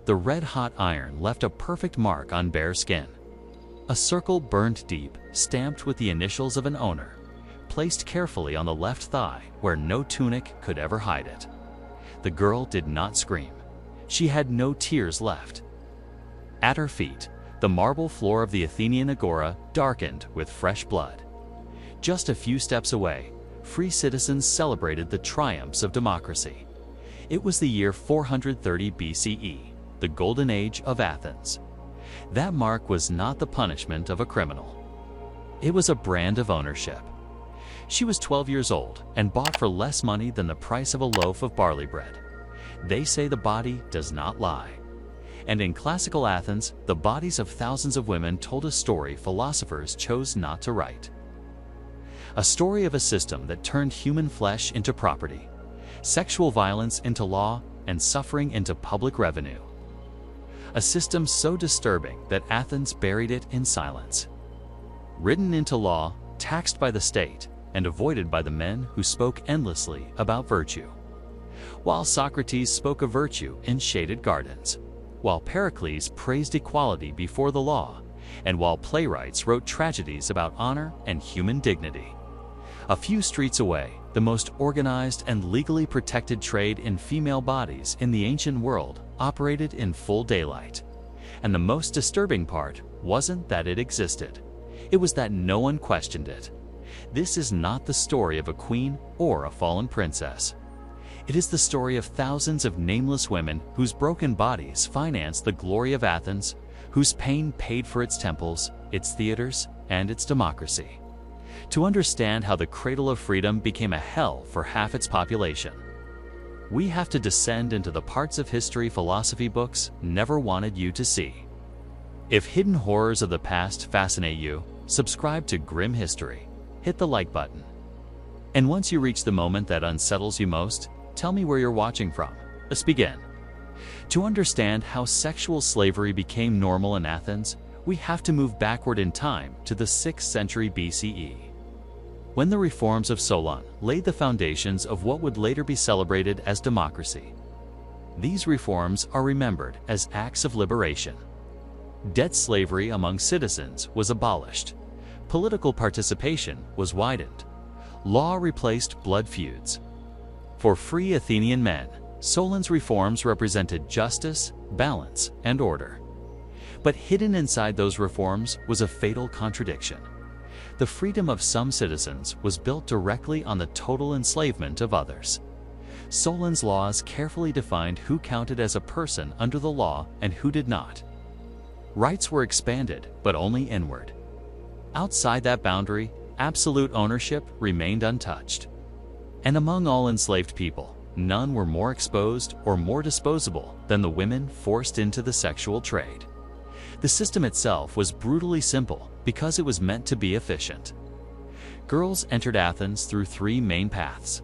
the red-hot iron left a perfect mark on bare skin. A circle burned deep, stamped with the initials of an owner, placed carefully on the left thigh where no tunic could ever hide it. The girl did not scream. She had no tears left. At her feet, the marble floor of the Athenian agora darkened with fresh blood. Just a few steps away, free citizens celebrated the triumphs of democracy. It was the year 430 BCE, the golden age of Athens. That mark was not the punishment of a criminal. It was a brand of ownership. She was 12 years old and bought for less money than the price of a loaf of barley bread. They say the body does not lie. And in classical Athens, the bodies of thousands of women told a story philosophers chose not to write. A story of a system that turned human flesh into property, sexual violence into law, and suffering into public revenue. A system so disturbing that Athens buried it in silence. Written into law, taxed by the state, and avoided by the men who spoke endlessly about virtue. While Socrates spoke of virtue in shaded gardens, while Pericles praised equality before the law, and while playwrights wrote tragedies about honor and human dignity. A few streets away, the most organized and legally protected trade in female bodies in the ancient world operated in full daylight. And the most disturbing part wasn't that it existed. It was that no one questioned it. This is not the story of a queen or a fallen princess. It is the story of thousands of nameless women whose broken bodies financed the glory of Athens, whose pain paid for its temples, its theaters, and its democracy. To understand how the cradle of freedom became a hell for half its population, we have to descend into the parts of history philosophy books never wanted you to see. If hidden horrors of the past fascinate you, subscribe to Grim History. Hit the like button. And once you reach the moment that unsettles you most, tell me where you're watching from. Let's begin. To understand how sexual slavery became normal in Athens, we have to move backward in time to the 6th century BCE, when the reforms of Solon laid the foundations of what would later be celebrated as democracy. These reforms are remembered as acts of liberation. Debt slavery among citizens was abolished. Political participation was widened. Law replaced blood feuds. For free Athenian men, Solon's reforms represented justice, balance, and order. But hidden inside those reforms was a fatal contradiction. The freedom of some citizens was built directly on the total enslavement of others. Solon's laws carefully defined who counted as a person under the law and who did not. Rights were expanded, but only inward. Outside that boundary, absolute ownership remained untouched. And among all enslaved people, none were more exposed or more disposable than the women forced into the sexual trade. The system itself was brutally simple because it was meant to be efficient. Girls entered Athens through 3 main paths.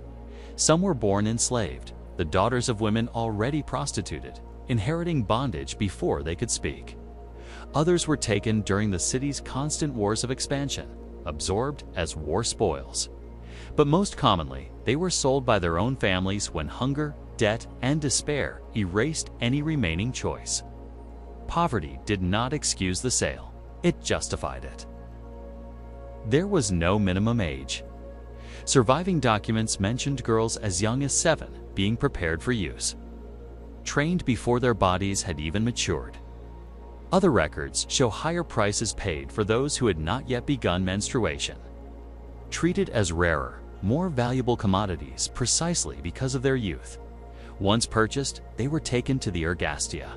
Some were born enslaved, the daughters of women already prostituted, inheriting bondage before they could speak. Others were taken during the city's constant wars of expansion, absorbed as war spoils. But most commonly, they were sold by their own families when hunger, debt, and despair erased any remaining choice. Poverty did not excuse the sale, it justified it. There was no minimum age. Surviving documents mentioned girls as young as 7 being prepared for use, trained before their bodies had even matured. Other records show higher prices paid for those who had not yet begun menstruation, treated as rarer, more valuable commodities precisely because of their youth. Once purchased, they were taken to the ergastia,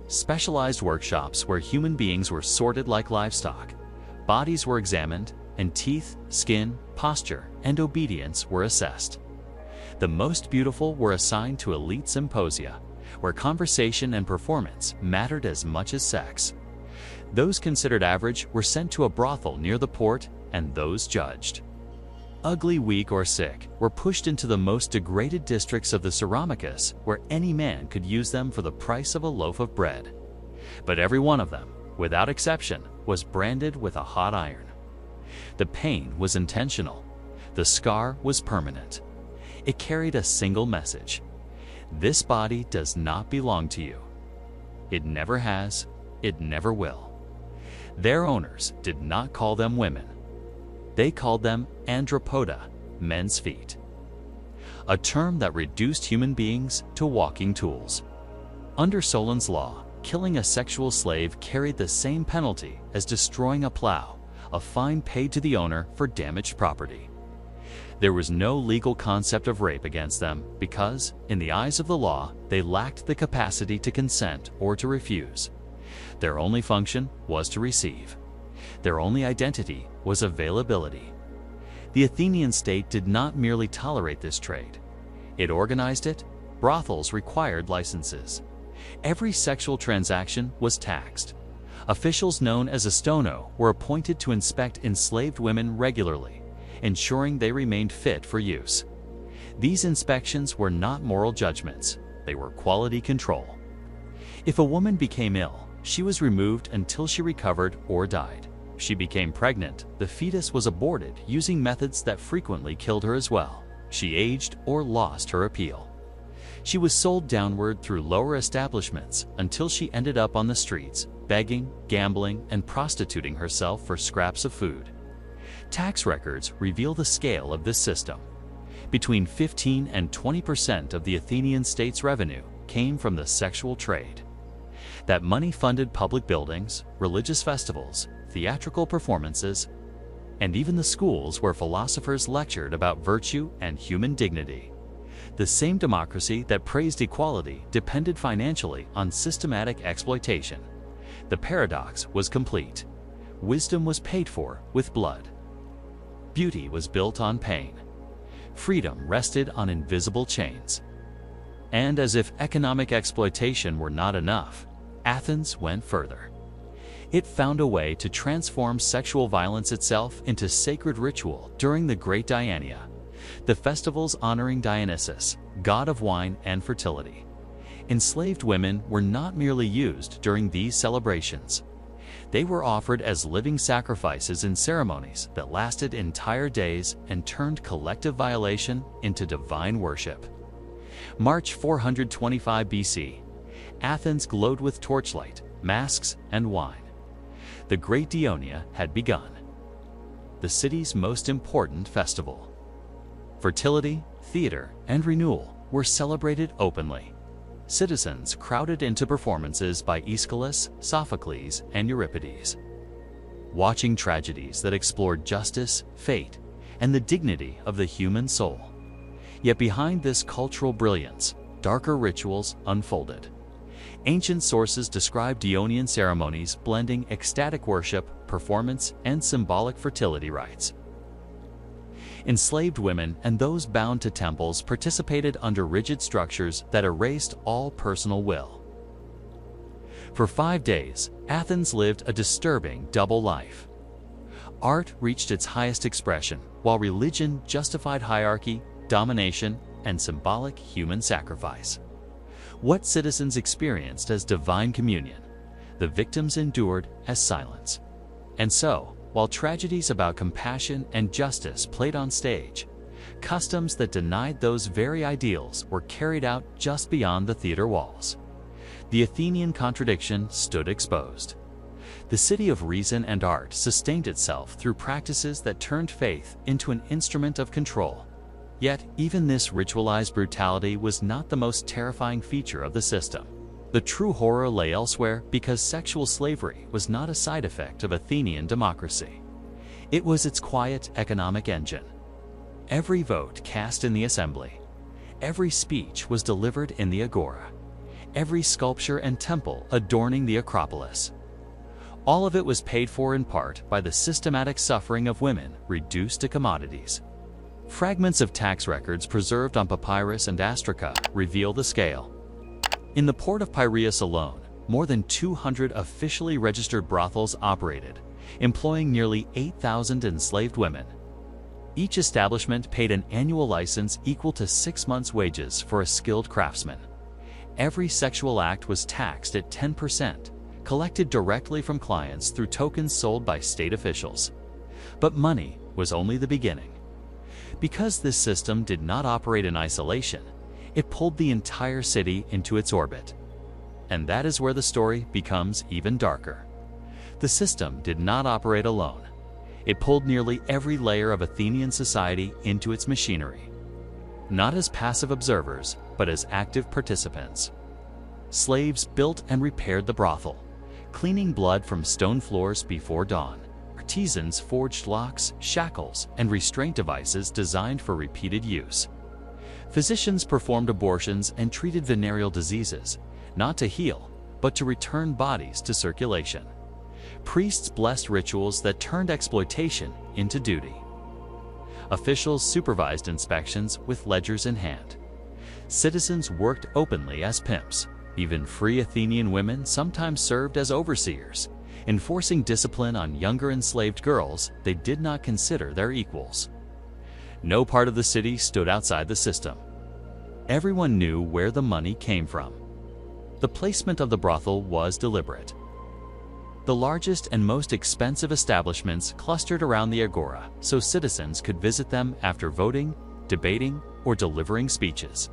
specialized workshops where human beings were sorted like livestock. Bodies were examined, and teeth, skin, posture, and obedience were assessed. The most beautiful were assigned to elite symposia, where conversation and performance mattered as much as sex. Those considered average were sent to a brothel near the port, and those judged ugly, weak, or sick were pushed into the most degraded districts of the Ceramicus, where any man could use them for the price of a loaf of bread. But every one of them, without exception, was branded with a hot iron. The pain was intentional. The scar was permanent. It carried a single message: this body does not belong to you. It never has, it never will. Their owners did not call them women. They called them andropoda, men's feet, a term that reduced human beings to walking tools. Under Solon's law, killing a sexual slave carried the same penalty as destroying a plow, a fine paid to the owner for damaged property. There was no legal concept of rape against them because, in the eyes of the law, they lacked the capacity to consent or to refuse. Their only function was to receive. Their only identity was availability. The Athenian state did not merely tolerate this trade. It organized it. Brothels required licenses. Every sexual transaction was taxed. Officials known as astono were appointed to inspect enslaved women regularly, ensuring they remained fit for use. These inspections were not moral judgments, they were quality control. If a woman became ill, she was removed until she recovered or died. If she became pregnant, the fetus was aborted using methods that frequently killed her as well. She aged or lost her appeal. She was sold downward through lower establishments until she ended up on the streets, begging, gambling, and prostituting herself for scraps of food. Tax records reveal the scale of this system. Between 15 and 20% of the Athenian state's revenue came from the sexual trade. That money funded public buildings, religious festivals, theatrical performances, and even the schools where philosophers lectured about virtue and human dignity. The same democracy that praised equality depended financially on systematic exploitation. The paradox was complete. Wisdom was paid for with blood. Beauty was built on pain. Freedom rested on invisible chains. And as if economic exploitation were not enough, Athens went further. It found a way to transform sexual violence itself into sacred ritual during the Great Diania, the festivals honoring Dionysus, god of wine and fertility. Enslaved women were not merely used during these celebrations. They were offered as living sacrifices in ceremonies that lasted entire days and turned collective violation into divine worship. March 425 BC. Athens glowed with torchlight, masks, and wine. The Great Diania had begun, the city's most important festival. Fertility, theater, and renewal were celebrated openly. Citizens crowded into performances by Aeschylus, Sophocles, and Euripides, watching tragedies that explored justice, fate, and the dignity of the human soul. Yet behind this cultural brilliance, darker rituals unfolded. Ancient sources describe Dionian ceremonies blending ecstatic worship, performance, and symbolic fertility rites. Enslaved women and those bound to temples participated under rigid structures that erased all personal will. For 5 days, Athens lived a disturbing double life. Art reached its highest expression, while religion justified hierarchy, domination, and symbolic human sacrifice. What citizens experienced as divine communion, the victims endured as silence. And so, while tragedies about compassion and justice played on stage, customs that denied those very ideals were carried out just beyond the theater walls. The Athenian contradiction stood exposed. The city of reason and art sustained itself through practices that turned faith into an instrument of control. Yet, even this ritualized brutality was not the most terrifying feature of the system. The true horror lay elsewhere because sexual slavery was not a side effect of Athenian democracy. It was its quiet economic engine. Every vote cast in the assembly, every speech was delivered in the agora, every sculpture and temple adorning the Acropolis. All of it was paid for in part by the systematic suffering of women reduced to commodities. Fragments of tax records preserved on papyrus and astraca reveal the scale. In the port of Piraeus alone, more than 200 officially registered brothels operated, employing nearly 8,000 enslaved women. Each establishment paid an annual license equal to 6 months' wages for a skilled craftsman. Every sexual act was taxed at 10%, collected directly from clients through tokens sold by state officials. But money was only the beginning. Because this system did not operate in isolation, it pulled the entire city into its orbit. And that is where the story becomes even darker. The system did not operate alone. It pulled nearly every layer of Athenian society into its machinery, not as passive observers, but as active participants. Slaves built and repaired the brothel, cleaning blood from stone floors before dawn. Artisans forged locks, shackles, and restraint devices designed for repeated use. Physicians performed abortions and treated venereal diseases, not to heal, but to return bodies to circulation. Priests blessed rituals that turned exploitation into duty. Officials supervised inspections with ledgers in hand. Citizens worked openly as pimps. Even free Athenian women sometimes served as overseers, enforcing discipline on younger enslaved girls they did not consider their equals. No part of the city stood outside the system. Everyone knew where the money came from. The placement of the brothel was deliberate. The largest and most expensive establishments clustered around the agora so citizens could visit them after voting, debating, or delivering speeches.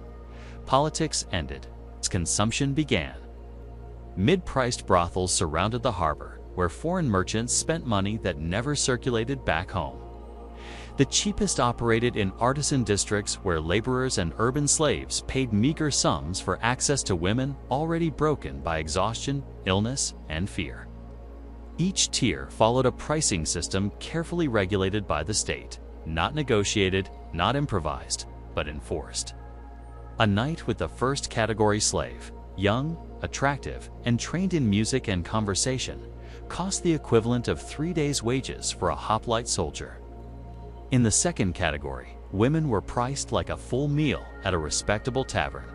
Politics ended. Consumption began. Mid-priced brothels surrounded the harbor, where foreign merchants spent money that never circulated back home. The cheapest operated in artisan districts where laborers and urban slaves paid meager sums for access to women already broken by exhaustion, illness, and fear. Each tier followed a pricing system carefully regulated by the state, not negotiated, not improvised, but enforced. A night with the first category slave, young, attractive, and trained in music and conversation, cost the equivalent of 3 days' wages for a hoplite soldier. In the second category, women were priced like a full meal at a respectable tavern.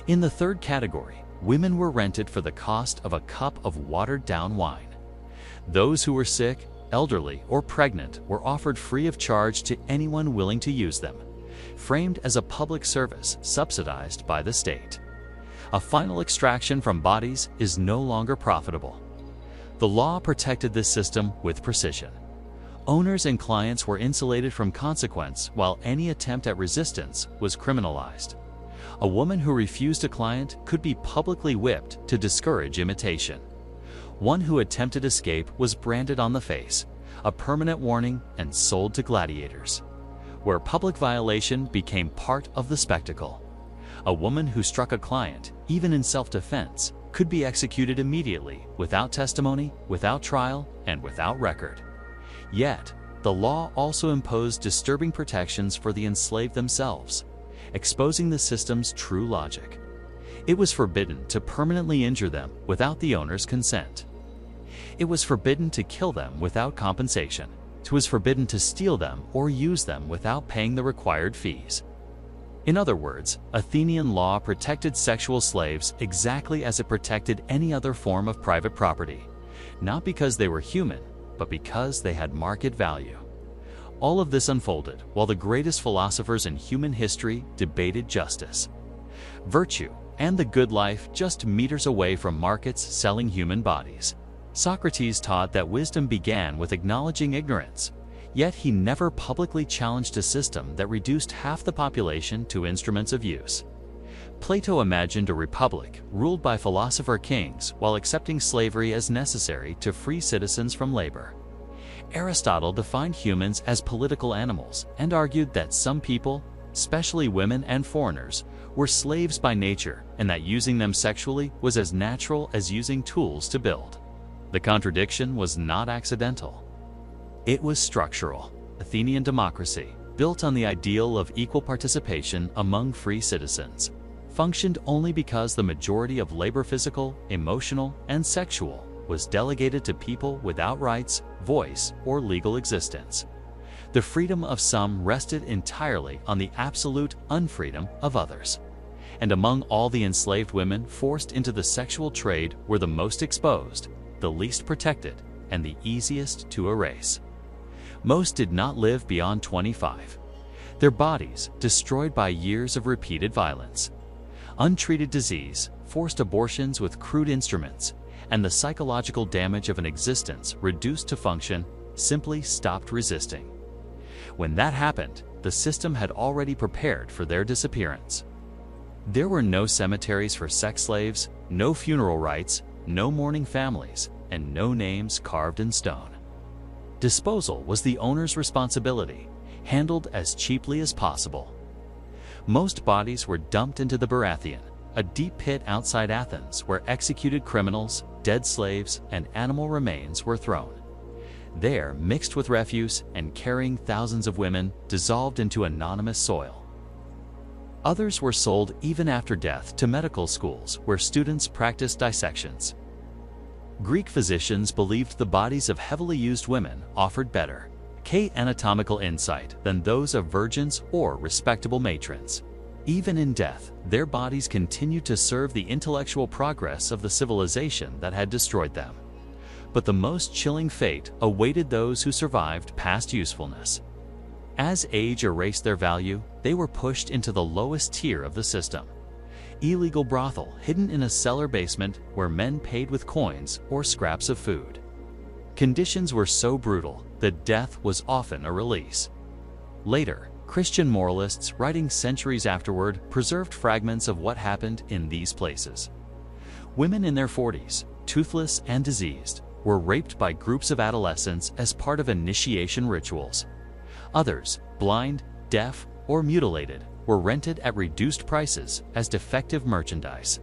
In the third category, women were rented for the cost of a cup of watered-down wine. Those who were sick, elderly, or pregnant were offered free of charge to anyone willing to use them, framed as a public service subsidized by the state. A final extraction from bodies is no longer profitable. The law protected this system with precision. Owners and clients were insulated from consequence while any attempt at resistance was criminalized. A woman who refused a client could be publicly whipped to discourage imitation. One who attempted escape was branded on the face, a permanent warning, and sold to gladiators, where public violation became part of the spectacle. A woman who struck a client, even in self-defense, could be executed immediately, without testimony, without trial, and without record. Yet, the law also imposed disturbing protections for the enslaved themselves, exposing the system's true logic. It was forbidden to permanently injure them without the owner's consent. It was forbidden to kill them without compensation. It was forbidden to steal them or use them without paying the required fees. In other words, Athenian law protected sexual slaves exactly as it protected any other form of private property, not because they were human, but because they had market value. All of this unfolded while the greatest philosophers in human history debated justice, virtue, and the good life just meters away from markets selling human bodies. Socrates taught that wisdom began with acknowledging ignorance, yet he never publicly challenged a system that reduced half the population to instruments of use. Plato imagined a republic ruled by philosopher kings while accepting slavery as necessary to free citizens from labor. Aristotle defined humans as political animals and argued that some people, especially women and foreigners, were slaves by nature and that using them sexually was as natural as using tools to build. The contradiction was not accidental. It was structural. Athenian democracy, built on the ideal of equal participation among free citizens, functioned only because the majority of labor, physical, emotional, and sexual, was delegated to people without rights, voice, or legal existence. The freedom of some rested entirely on the absolute unfreedom of others. And among all the enslaved women forced into the sexual trade were the most exposed, the least protected, and the easiest to erase. Most did not live beyond 25. Their bodies destroyed by years of repeated violence, untreated disease, forced abortions with crude instruments, and the psychological damage of an existence reduced to function simply stopped resisting. When that happened, the system had already prepared for their disappearance. There were no cemeteries for sex slaves, no funeral rites, no mourning families, and no names carved in stone. Disposal was the owner's responsibility, handled as cheaply as possible. Most bodies were dumped into the Baratheon, a deep pit outside Athens where executed criminals, dead slaves, and animal remains were thrown. There, mixed with refuse and carrying thousands of women, dissolved into anonymous soil. Others were sold even after death to medical schools where students practiced dissections. Greek physicians believed the bodies of heavily used women offered better anatomical insight than those of virgins or respectable matrons. Even in death, their bodies continued to serve the intellectual progress of the civilization that had destroyed them. But the most chilling fate awaited those who survived past usefulness. As age erased their value, they were pushed into the lowest tier of the system. Illegal brothel hidden in a cellar basement where men paid with coins or scraps of food. Conditions were so brutal that death was often a release. Later, Christian moralists writing centuries afterward preserved fragments of what happened in these places. Women in their 40s, toothless and diseased, were raped by groups of adolescents as part of initiation rituals. Others, blind, deaf, or mutilated, were rented at reduced prices as defective merchandise.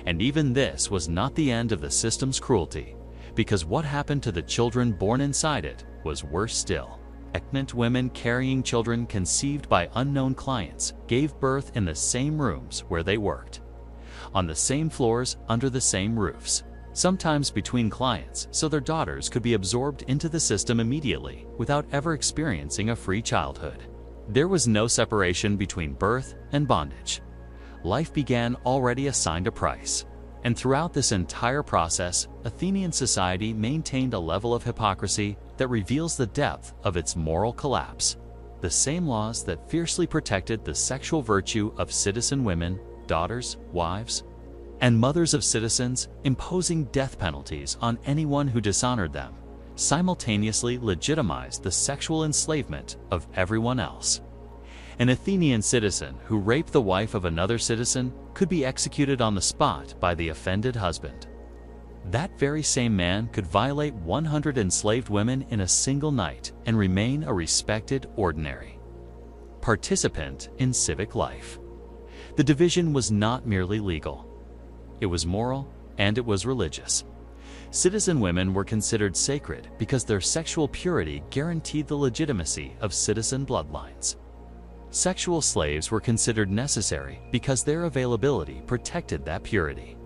And even this was not the end of the system's cruelty, because what happened to the children born inside it was worse still. Pregnant women carrying children conceived by unknown clients gave birth in the same rooms where they worked, on the same floors, under the same roofs, sometimes between clients, so their daughters could be absorbed into the system immediately without ever experiencing a free childhood. There was no separation between birth and bondage. Life began already assigned a price. And throughout this entire process, Athenian society maintained a level of hypocrisy that reveals the depth of its moral collapse. The same laws that fiercely protected the sexual virtue of citizen women, daughters, wives, and mothers of citizens, imposing death penalties on anyone who dishonored them, simultaneously legitimized the sexual enslavement of everyone else. An Athenian citizen who raped the wife of another citizen could be executed on the spot by the offended husband. That very same man could violate 100 enslaved women in a single night and remain a respected ordinary participant in civic life. The division was not merely legal. It was moral and it was religious. Citizen women were considered sacred because their sexual purity guaranteed the legitimacy of citizen bloodlines. Sexual slaves were considered necessary because their availability protected that purity,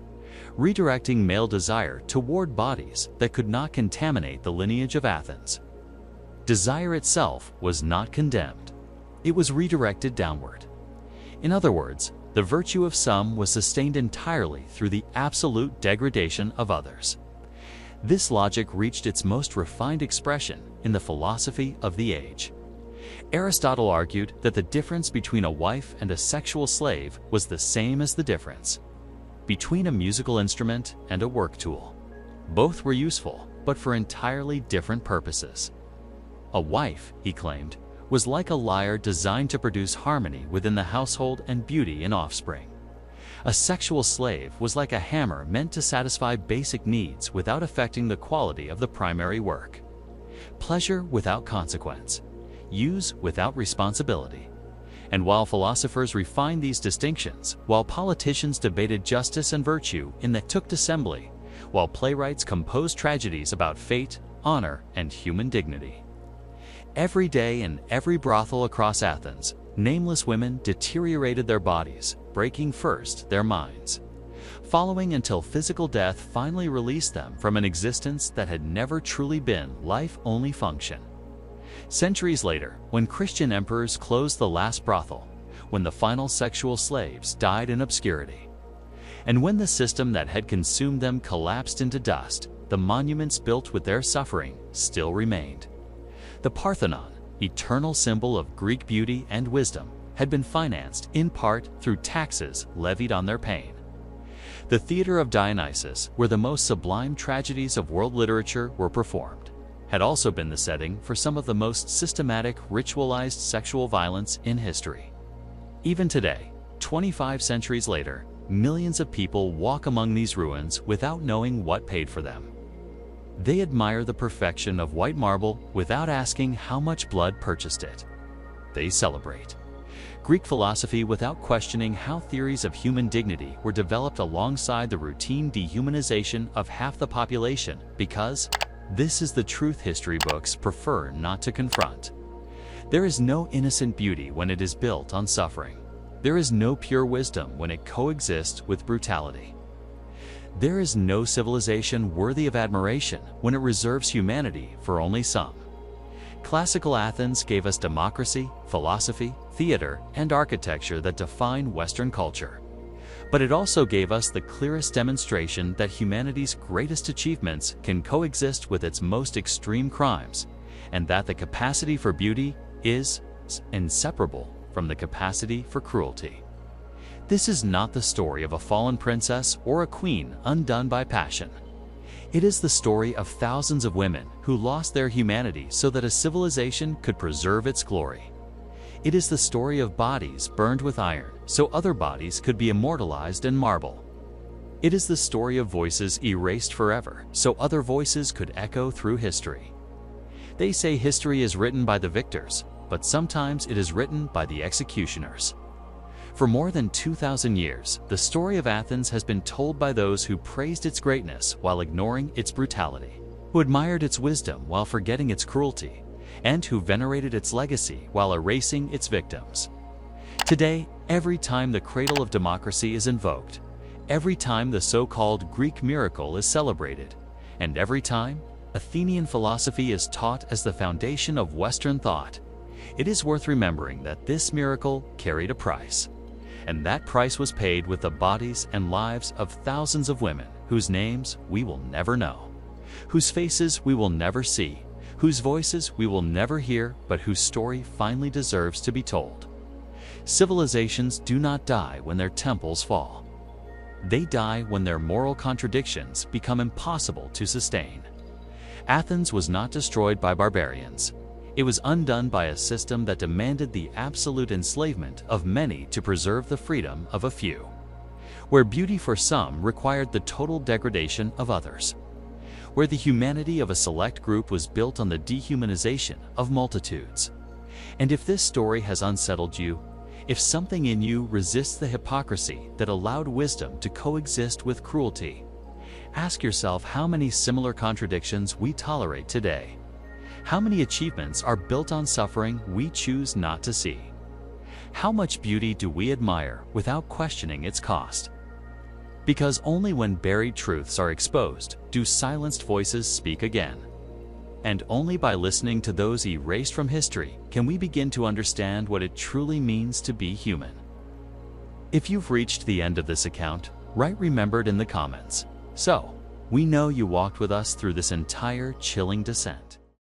redirecting male desire toward bodies that could not contaminate the lineage of Athens. Desire itself was not condemned. It was redirected downward. In other words, the virtue of some was sustained entirely through the absolute degradation of others. This logic reached its most refined expression in the philosophy of the age. Aristotle argued that the difference between a wife and a sexual slave was the same as the difference between a musical instrument and a work tool. Both were useful, but for entirely different purposes. A wife, he claimed, was like a lyre designed to produce harmony within the household and beauty in offspring. A sexual slave was like a hammer meant to satisfy basic needs without affecting the quality of the primary work. Pleasure without consequence. Use without responsibility. And while philosophers refined these distinctions, while politicians debated justice and virtue in the took assembly, while playwrights composed tragedies about fate, honor, and human dignity. Every day in every brothel across Athens, nameless women deteriorated their bodies, breaking first their minds, following until physical death finally released them from an existence that had never truly been life-only function. Centuries later, when Christian emperors closed the last brothel, when the final sexual slaves died in obscurity, and when the system that had consumed them collapsed into dust, the monuments built with their suffering still remained. The Parthenon, eternal symbol of Greek beauty and wisdom, had been financed in part through taxes levied on their pain. The theater of Dionysus, where the most sublime tragedies of world literature were performed, had also been the setting for some of the most systematic, ritualized sexual violence in history. Even today, 25 centuries later, millions of people walk among these ruins without knowing what paid for them. They admire the perfection of white marble without asking how much blood purchased it. They celebrate Greek philosophy without questioning how theories of human dignity were developed alongside the routine dehumanization of half the population, because this is the truth history books prefer not to confront. There is no innocent beauty when it is built on suffering. There is no pure wisdom when it coexists with brutality. There is no civilization worthy of admiration when it reserves humanity for only some. Classical Athens gave us democracy, philosophy, theater, and architecture that define Western culture. But it also gave us the clearest demonstration that humanity's greatest achievements can coexist with its most extreme crimes, and that the capacity for beauty is inseparable from the capacity for cruelty. This is not the story of a fallen princess or a queen undone by passion. It is the story of thousands of women who lost their humanity so that a civilization could preserve its glory. It is the story of bodies burned with iron so other bodies could be immortalized in marble. It is the story of voices erased forever so other voices could echo through history. They say history is written by the victors, but sometimes it is written by the executioners. For more than 2,000 years, the story of Athens has been told by those who praised its greatness while ignoring its brutality, who admired its wisdom while forgetting its cruelty, and who venerated its legacy while erasing its victims. Today, every time the cradle of democracy is invoked, every time the so-called Greek miracle is celebrated, and every time Athenian philosophy is taught as the foundation of Western thought, it is worth remembering that this miracle carried a price. And that price was paid with the bodies and lives of thousands of women whose names we will never know, whose faces we will never see, whose voices we will never hear, but whose story finally deserves to be told. Civilizations do not die when their temples fall. They die when their moral contradictions become impossible to sustain. Athens was not destroyed by barbarians. It was undone by a system that demanded the absolute enslavement of many to preserve the freedom of a few, where beauty for some required the total degradation of others, where the humanity of a select group was built on the dehumanization of multitudes. And if this story has unsettled you, if something in you resists the hypocrisy that allowed wisdom to coexist with cruelty, ask yourself how many similar contradictions we tolerate today. How many achievements are built on suffering we choose not to see? How much beauty do we admire without questioning its cost? Because only when buried truths are exposed do silenced voices speak again. And only by listening to those erased from history can we begin to understand what it truly means to be human. If you've reached the end of this account, write "remembered" in the comments. So, we know you walked with us through this entire chilling descent.